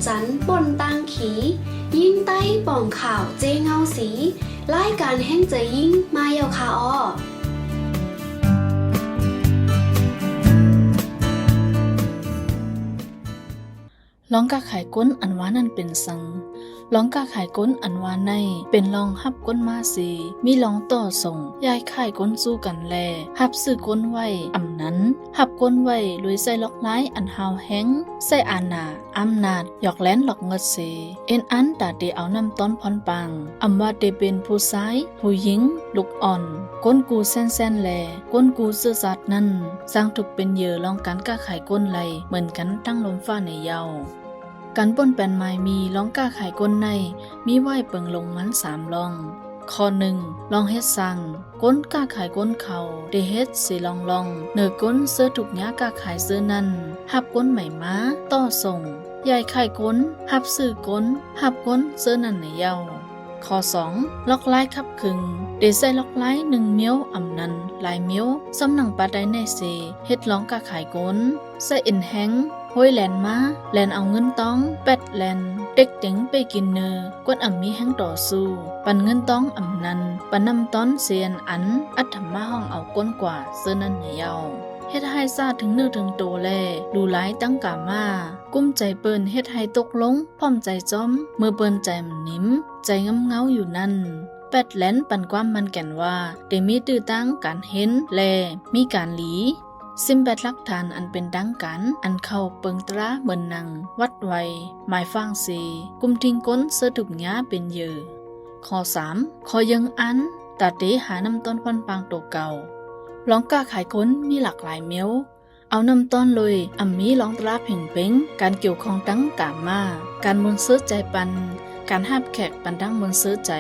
จันป่นตางขียิ่งไต้ป่องข่าวเจเงาสีรายการแห่งใจยิ่งมาเยาคาออลองกาขายก้นอันว่านั่นเป็นสังลองกาขายก้นอันว่าในเป็นลองหับก้นมาสีมีลองต่อส่งยายขายก้นสู้กันแลหับซื้อก้นไว้อำนั้นหับก้นไว้ลุยใส่ล็อกไม้อันหาวแห้งใส่อาณาอำนาจหยอกแล้นหลอกเงิดเสเอ็นอันตาเดเอานำต้นพรปังอำว่าเดเป็นผู้ซ้ายผู้หญิงลูกอ่อนก้นกูแซ่นแลก้นกูซื่อสัตย์นั้นสร้างถูกเป็นเหยื่อลองกันกาขายก้นไหลเหมือนกันตั้งลมฟ้าในเยาการป่นแปนไม้มีล้องกาขายก้นในมีไหวเปิงลงมัน3ลองข้อ1ลองเฮ็ดสั่งก้นกาขายก้นเขาเดเฮ็ดสิลองเนื้อก้นเสื้อถูกยากาขายเสื้อนั้นหับก้นใหม่ม้าต่อส่งยายขายก้นหับซื้อก้นหับก้นเสื้อนั้นในเยาข้อ2ล็อกไล่ขับขึงเดใส่ล็อกไล่1เมียวอำนั้นหลายเมียวสำนังปาได้ในเสเฮ็ดล้องกาขายก้นใส่อินแฮงห้อยแลนมาแลนเอาเงินต้องแปดแลนเด็กเต็งไปกินเนอกวนอ่ำมีแห้งต่อสู้ปันเงินต้องอ่ำนั้นปันนำต้อนเสียนอันอัดธรรมะห้องเอาก้นกว่าเสื้อนั้นเยาเฮ็ดให้ซาถึงเนื้อถึงโตแลดูหลายตั้งกามากุ้มใจเปิ้นเฮ็ดให้ตกลงพร้อมใจจ้อมเมื่อเปิ้นใจมันนิ่มใจงำเงาอยู่นั่นแปดแลนปันความมันแก่นว่าได้มีตื้อตั้งการเห็นแลมีการหลีซิมแบดลักฐานอันเป็นดังกันอันเข้าเปิงตราเหมือนนังวัดไวหมายฟังสีกุมทิ้งก้นเสื้อถุกหญ้าเป็นเยอข้อ3ข้อยังอันตาเตหานำต้นพันปังโตเก่าลองกาขายก้นมีหลากหลายเมียวเอานำต้นเลยอัมมีลองตราเพ่งเป้งการเกี่ยวข้องตั้งกามาการมนเสื้อใจปันการห้าบแขกปันดังมนเสื้อใจ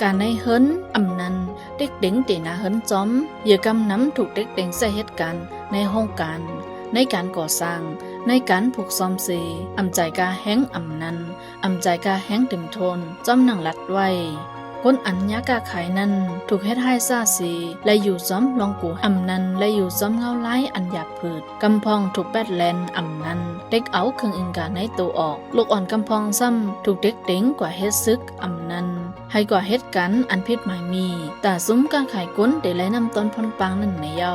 การในเฮิรนอำนันเด็กเด็งเตนาเฮิรนจอมเหยื่อกำน้ำถูกเด็กเด็งใส่เหตุการณ์ในห้องการในการก่อสร้างในการผูกซ้อมเสอำใจกาแห้งอำนันอำใจกาแห้งเต็มทนจอมหนังลัดไว้ก้นอัญญากาขายนั้นถูกเฮ็ดให้ซาสีและอยู่ซ้อมลองกูอำนันและอยู่ซ้อมเงาไล่อันหยาบผืดกำพองถูกแปดแลนอำนันเด็กเอาเครื่องอิงกาในตัวออกลูกอ่อนกำพองซ้ำถูกเด็กเต็งกว่าเฮ็ดซึกอำนันให้กว่าเฮ็ดกันอันพิษหมายมีแต่ซุ้มกาขายก้นเดลัยนำต้นพนปางนั่นในเยา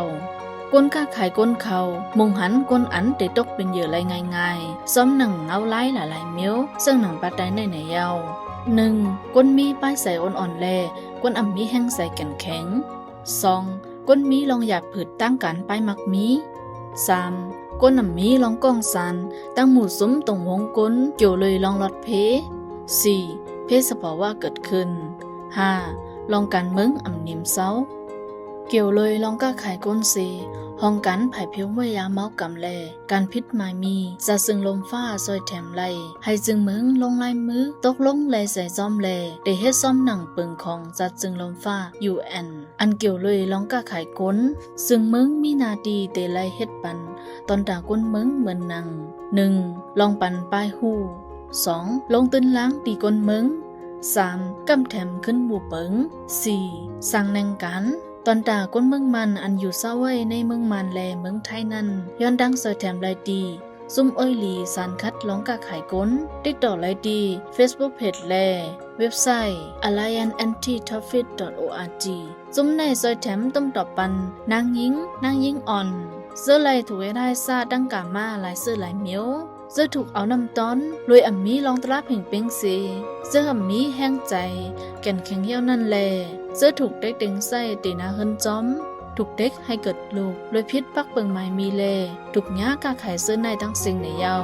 ก้นกาขายก้นเขามุงหันก้นอันเตตกเป็นเหยื่อไรง่ายๆซ้อมหนังเงาไล่หลายๆเมี้ยวซึ่งหนังปัดได้ในเยา1. ก้นมีป้ายใส่อ่อนๆแลก้นอ่ำมีแห้งใส่แข็งแข็ง 2. ก้นมีลองหยาบผืดตั้งกันป้ายมักมี 3. ก้นอ่ำมีลองก้องสันตั้งหมู่ซุ้มตรงวงก้นเกี่ยวเลยลองลอดเพ 4. เพศสภาวะเกิดขึ้น 5. ลองการเมืองอ่ำนิ่มเศร้าเกี่ยวเลยลองก้าขายก้นสีห้องกันไผ่เพียวเมื่อยาเมากำแลการพิษหมายมีจะซึ่งลมฟ้าซอยแถมไหลให้จึงเมืองลงลายมือตกลงแลใส่ซ้อมแลได้เฮ็ดซ้อมหนังปึงของจัดจึงลมฟ้า UN อันเกี่ยวเลยลองก้าขายก้นซึ่งเมืองมีนาดีเตไลเฮ็ดปันตอนตาก้นเมืองเหมือนนัง 1. ลองปันป้ายหู้ 2. ลงตื้นล้างตีก้นเมือง 3. กำแถมขึ้นหมู่เปิง 4. สั่งแนงกันตอนตาก้นเมืองมันอันอยู่เศร้าไว้ในเมืองมันแลเมืองไทยนั้นย้อนดังซอยแถมไลดีซุ่มอ้อยหลีสารคัดล้องกาขายก้นติดต่อไลดี Facebook Page แลเว็บไซต์ allianceantitoffit.org ซุ่มในซอยแถมต้มตอบปันนางยิงอ่อนเสื้อไหลถูกได้ซาดังกามาหลายเสื้อหลายเมียวเสื้อถูกเอานำต้อนรวยอ่ำมีลองตราเพ่งเป้งเสเสื้ออ่ำมีแห้งใจแก่นแข็งเหี้ยวนั่นแลเสื้อถูกเด็กเต็งไส้ตีนาเฮินจอมถูกเด็กให้เกิดลูกรวยพิษปักเปิงไม้มีเลถูกหญ้ากาไข่เสื้อในทั้งสิ่งในเยา